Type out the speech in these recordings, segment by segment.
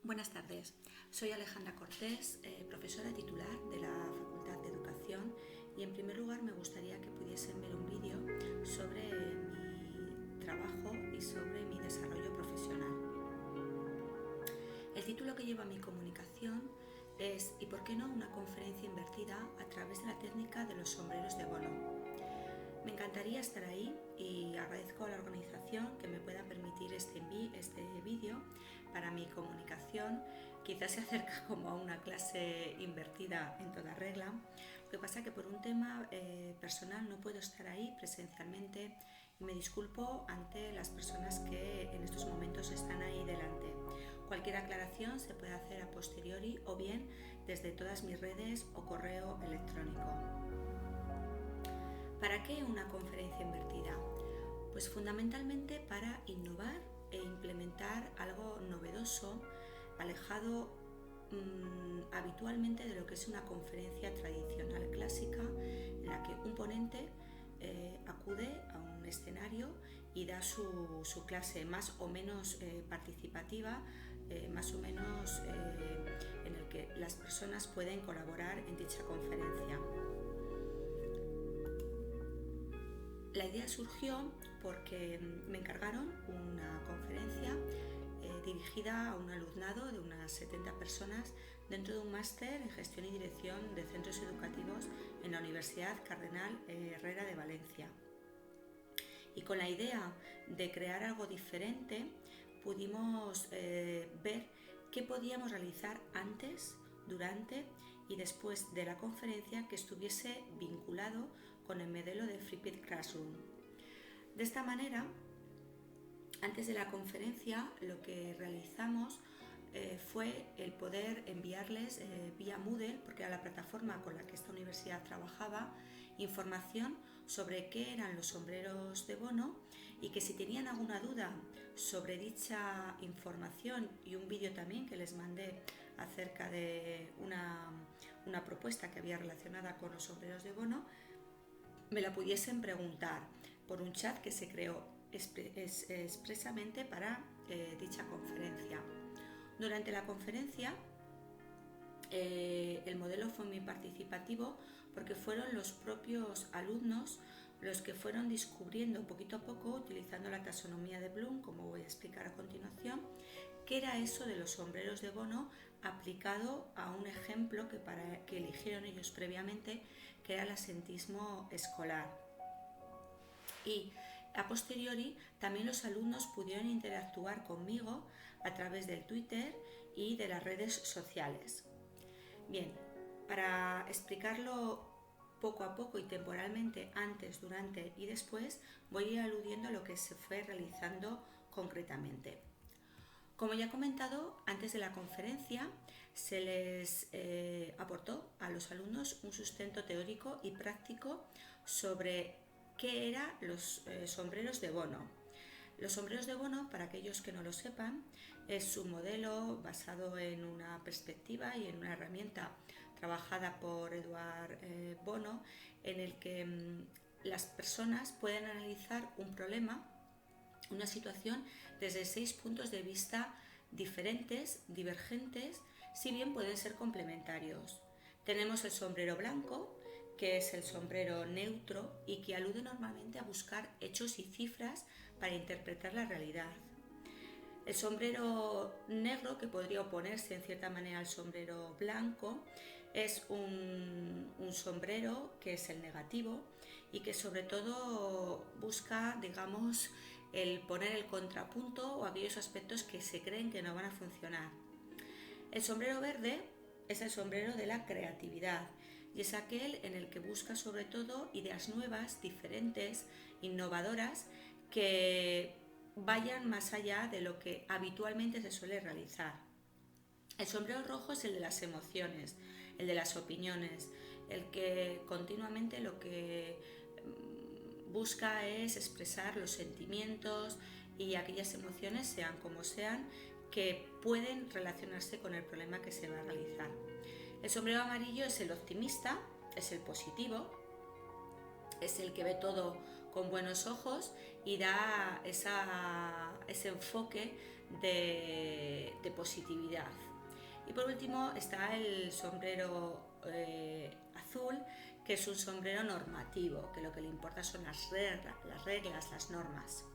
Buenas tardes, soy Alejandra Cortés, profesora titular de la Facultad de Educación, y en primer lugar me gustaría que pudiesen ver un vídeo sobre mi trabajo y sobre mi desarrollo profesional. El título que lleva mi comunicación es ¿y por qué no una conferencia invertida a través de la técnica de los sombreros de Bono? Me encantaría estar ahí y agradezco a la organización que me pueda permitir este vídeo para mi comunicación. Quizás se acerca como a una clase invertida en toda regla. Lo que pasa es que por un tema personal no puedo estar ahí presencialmente y me disculpo ante las personas que en estos momentos están ahí delante. Cualquier aclaración se puede hacer a posteriori o bien desde todas mis redes o correo electrónico. ¿Para qué una conferencia invertida? Pues fundamentalmente para innovar e implementar algo novedoso, alejado habitualmente de lo que es una conferencia tradicional clásica, en la que un ponente acude a un escenario y da su clase más o menos participativa, más o menos en el que las personas pueden colaborar en dicha conferencia. La idea surgió porque me encargaron una conferencia dirigida a un alumnado de unas 70 personas dentro de un máster en gestión y dirección de centros educativos en la Universidad Cardenal Herrera de Valencia. Y con la idea de crear algo diferente pudimos ver qué podíamos realizar antes, durante y después de la conferencia que estuviese vinculado con el modelo de Flipped Classroom. De esta manera, antes de la conferencia, lo que realizamos fue el poder enviarles vía Moodle, porque era la plataforma con la que esta universidad trabajaba, información sobre qué eran los sombreros de Bono, y que si tenían alguna duda sobre dicha información, y un vídeo también que les mandé acerca de una propuesta que había relacionada con los sombreros de Bono, me la pudiesen preguntar por un chat que se creó expresamente para dicha conferencia. Durante la conferencia el modelo fue muy participativo porque fueron los propios alumnos los que fueron descubriendo poquito a poco, utilizando la taxonomía de Bloom, como voy a explicar a continuación, qué era eso de los sombreros de Bono aplicado a un ejemplo que eligieron ellos previamente, que era el asentismo escolar. Y a posteriori también los alumnos pudieron interactuar conmigo a través del Twitter y de las redes sociales. Bien, para explicarlo poco a poco y temporalmente, antes, durante y después, voy a ir aludiendo a lo que se fue realizando concretamente. Como ya he comentado, antes de la conferencia se les aportó a los alumnos un sustento teórico y práctico sobre qué eran los sombreros de Bono. Los sombreros de Bono, para aquellos que no lo sepan, es un modelo basado en una perspectiva y en una herramienta trabajada por Edward Bono, en el que las personas pueden analizar un problema, una situación, desde 6 puntos de vista diferentes, divergentes, si bien pueden ser complementarios. Tenemos el sombrero blanco, que es el sombrero neutro y que alude normalmente a buscar hechos y cifras para interpretar la realidad. El sombrero negro, que podría oponerse en cierta manera al sombrero blanco, es un sombrero que es el negativo y que sobre todo busca, digamos, el poner el contrapunto o aquellos aspectos que se creen que no van a funcionar. El sombrero verde es el sombrero de la creatividad y es aquel en el que busca sobre todo ideas nuevas, diferentes, innovadoras, que vayan más allá de lo que habitualmente se suele realizar. El sombrero rojo es el de las emociones, el de las opiniones, el que continuamente lo que busca es expresar los sentimientos y aquellas emociones, sean como sean, que pueden relacionarse con el problema que se va a realizar. El sombrero amarillo es el optimista, es el positivo, es el que ve todo con buenos ojos y da ese enfoque de positividad. Y por último está el sombrero azul, que es un sombrero normativo, que lo que le importa son las reglas, las normas.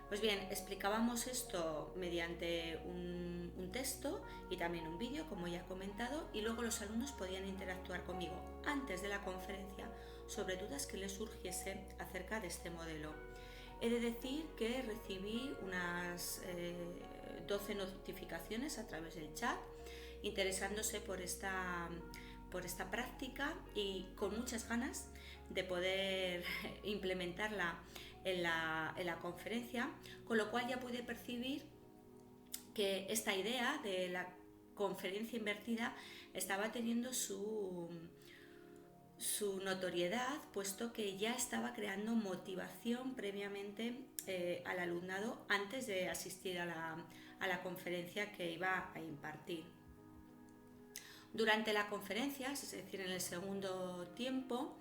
Pues bien, explicábamos esto mediante un texto y también un vídeo, como ya he comentado, y luego los alumnos podían interactuar conmigo antes de la conferencia sobre dudas que les surgiese acerca de este modelo. He de decir que recibí unas 12 notificaciones a través del chat interesándose por esta práctica y con muchas ganas de poder implementarla en la conferencia, con lo cual ya pude percibir que esta idea de la conferencia invertida estaba teniendo su notoriedad, puesto que ya estaba creando motivación previamente al alumnado antes de asistir a la conferencia que iba a impartir. Durante la conferencia, es decir, en el segundo tiempo,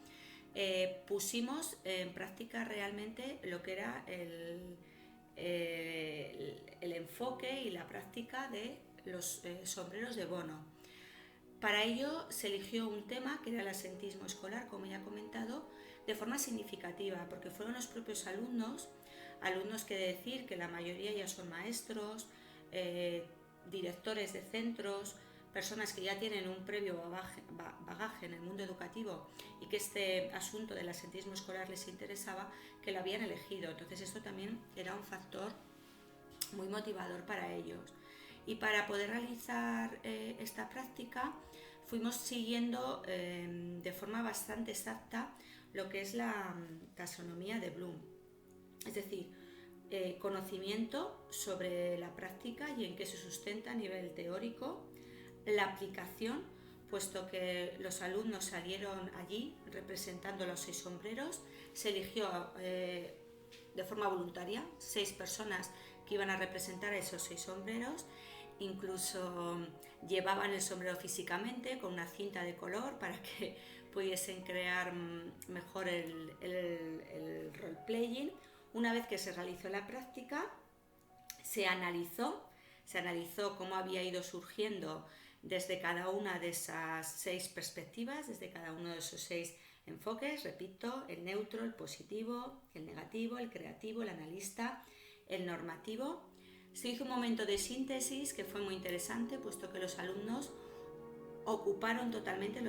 pusimos en práctica realmente lo que era el enfoque y la práctica de los sombreros de Bono. Para ello se eligió un tema que era el asentismo escolar, como ya he comentado, de forma significativa, porque fueron los propios alumnos que decir que la mayoría ya son maestros, directores de centros, personas que ya tienen un previo bagaje en el mundo educativo y que este asunto del asentismo escolar les interesaba, que lo habían elegido. Entonces esto también era un factor muy motivador para ellos. Y para poder realizar esta práctica fuimos siguiendo de forma bastante exacta lo que es la taxonomía de Bloom. Es decir, conocimiento sobre la práctica y en qué se sustenta a nivel teórico, la aplicación, puesto que los alumnos salieron allí representando los 6 sombreros, se eligió de forma voluntaria 6 personas que iban a representar a esos 6 sombreros, incluso llevaban el sombrero físicamente con una cinta de color para que pudiesen crear mejor el role-playing. Una vez que se realizó la práctica, se analizó cómo había ido surgiendo desde cada una de esas 6 perspectivas, desde cada uno de esos 6 enfoques, repito, el neutro, el positivo, el negativo, el creativo, el analista, el normativo. Se hizo un momento de síntesis que fue muy interesante, puesto que los 6 alumnos ocuparon totalmente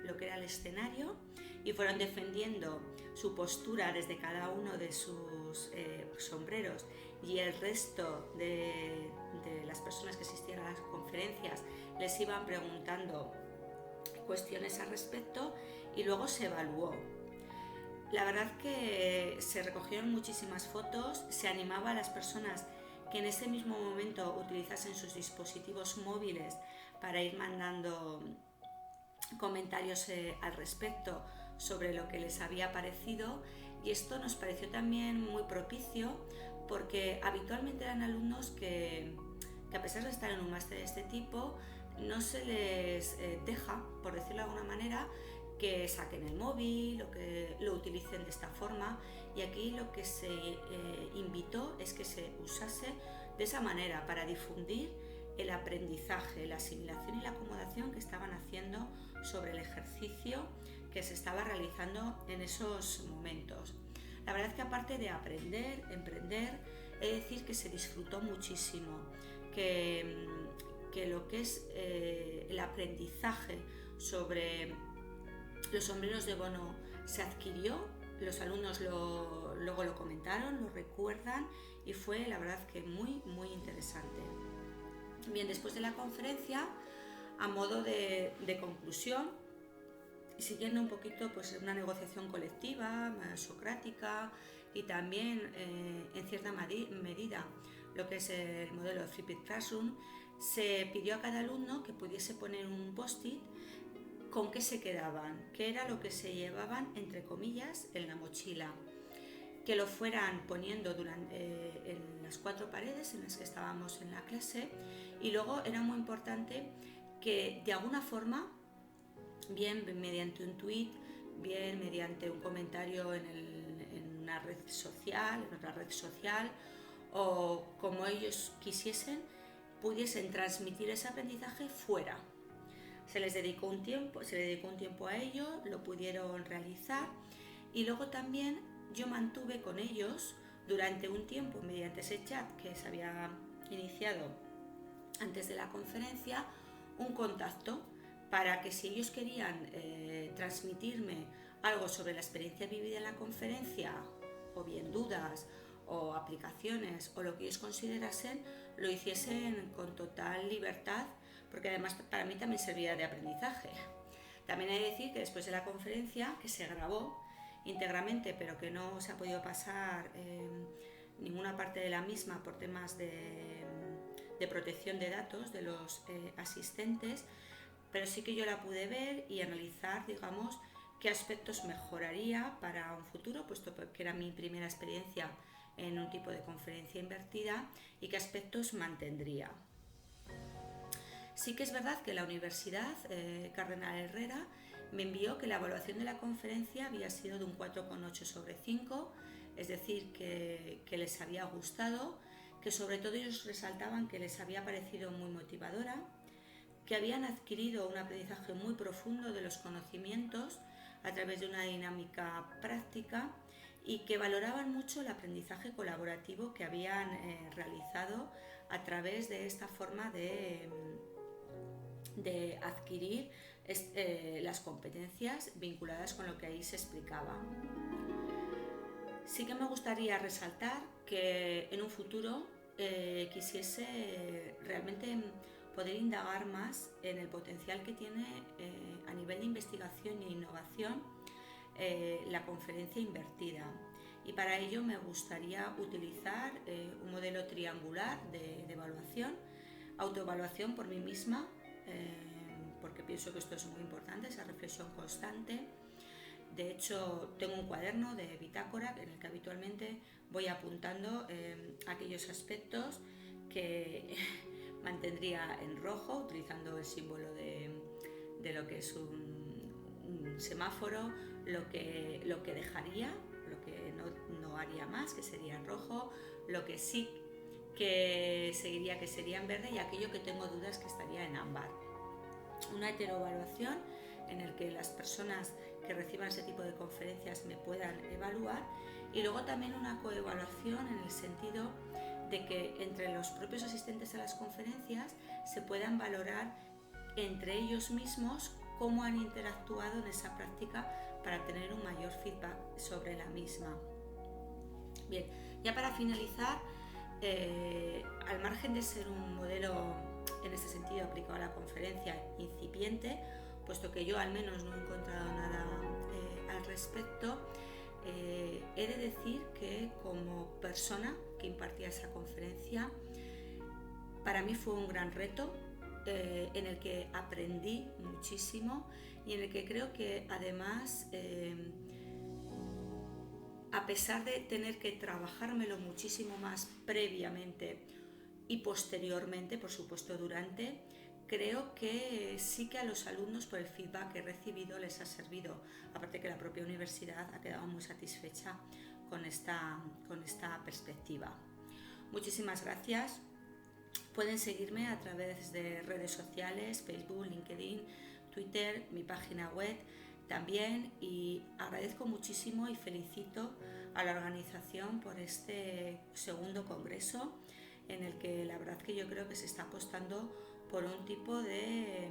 lo que era el escenario y fueron defendiendo su postura desde cada uno de sus sombreros, y el resto de las personas que asistían a las conferencias les iban preguntando cuestiones al respecto y luego se evaluó. La verdad que se recogieron muchísimas fotos, se animaba a las personas que en ese mismo momento utilizasen sus dispositivos móviles para ir mandando comentarios al respecto sobre lo que les había parecido, y esto nos pareció también muy propicio porque habitualmente eran alumnos que a pesar de estar en un máster de este tipo, no se les deja, por decirlo de alguna manera, que saquen el móvil o que lo utilicen de esta forma, y aquí lo que se invitó es que se usase de esa manera para difundir el aprendizaje, la asimilación y la acomodación que estaban haciendo sobre el ejercicio que se estaba realizando en esos momentos. La verdad es que aparte de aprender, emprender, he de decir que se disfrutó muchísimo, que lo que es el aprendizaje sobre los sombreros de Bono se adquirió, los alumnos luego lo comentaron, lo recuerdan, y fue la verdad que muy, muy interesante. Bien, después de la conferencia, a modo de conclusión, siguiendo un poquito pues una negociación colectiva, socrática, y también en cierta medida lo que es el modelo de Flipped Classroom, se pidió a cada alumno que pudiese poner un post-it con qué se quedaban, qué era lo que se llevaban entre comillas en la mochila, que lo fueran poniendo en las 4 paredes en las que estábamos en la clase, y luego era muy importante que de alguna forma, bien mediante un tweet, bien mediante un comentario en una red social, en otra red social, o como ellos quisiesen, pudiesen transmitir ese aprendizaje fuera. Se le dedicó un tiempo a ello, lo pudieron realizar y luego también yo mantuve con ellos durante un tiempo, mediante ese chat que se había iniciado antes de la conferencia, un contacto para que si ellos querían transmitirme algo sobre la experiencia vivida en la conferencia, o bien dudas o aplicaciones o lo que ellos considerasen, lo hiciesen con total libertad, porque además para mí también servía de aprendizaje. También hay que decir que después de la conferencia, que se grabó íntegramente pero que no se ha podido pasar ninguna parte de la misma por temas de protección de datos de los asistentes, pero sí que yo la pude ver y analizar, digamos, qué aspectos mejoraría para un futuro, puesto que era mi primera experiencia en un tipo de conferencia invertida, y qué aspectos mantendría. Sí que es verdad que la Universidad Cardenal Herrera me envió que la evaluación de la conferencia había sido de un 4,8 sobre 5, es decir, que les había gustado, que sobre todo ellos resaltaban que les había parecido muy motivadora, que habían adquirido un aprendizaje muy profundo de los conocimientos a través de una dinámica práctica y que valoraban mucho el aprendizaje colaborativo que habían realizado a través de esta forma de adquirir las competencias vinculadas con lo que ahí se explicaba. Sí que me gustaría resaltar que en un futuro quisiese realmente poder indagar más en el potencial que tiene a nivel de investigación e innovación la conferencia invertida, y para ello me gustaría utilizar un modelo triangular de evaluación, autoevaluación por mí misma, porque pienso que esto es muy importante, esa reflexión constante. De hecho, tengo un cuaderno de bitácora en el que habitualmente voy apuntando aquellos aspectos que mantendría en rojo, utilizando el símbolo de lo que es un semáforo, lo que dejaría, lo que no haría más, que sería en rojo, lo que sí que seguiría, que sería en verde, y aquello que tengo dudas, que estaría en ámbar. Una heteroevaluación en el que las personas que reciban ese tipo de conferencias me puedan evaluar, y luego también una coevaluación en el sentido de que entre los propios asistentes a las conferencias se puedan valorar entre ellos mismos cómo han interactuado en esa práctica para tener un mayor feedback sobre la misma. Bien, ya para finalizar, al margen de ser un modelo en este sentido aplicado a la conferencia incipiente, puesto que yo al menos no he encontrado nada al respecto, he de decir que como persona que impartía esa conferencia, para mí fue un gran reto en el que aprendí muchísimo y en el que creo que además, a pesar de tener que trabajármelo muchísimo más previamente y posteriormente, por supuesto durante, creo que sí que a los alumnos, por el feedback que he recibido, les ha servido. Aparte que la propia universidad ha quedado muy satisfecha con esta perspectiva. Muchísimas gracias. Pueden seguirme a través de redes sociales, Facebook, LinkedIn, Twitter, mi página web también, y agradezco muchísimo y felicito a la organización por este segundo congreso, en el que la verdad que yo creo que se está apostando por un tipo de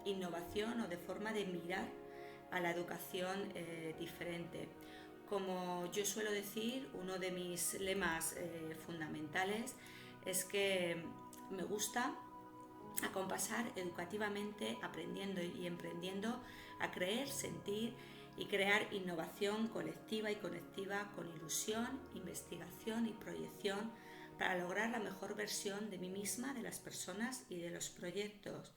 innovación o de forma de mirar a la educación diferente. Como yo suelo decir, uno de mis lemas fundamentales es que me gusta acompasar educativamente, aprendiendo y emprendiendo, a creer, sentir y crear innovación colectiva y conectiva con ilusión, investigación y proyección para lograr la mejor versión de mí misma, de las personas y de los proyectos.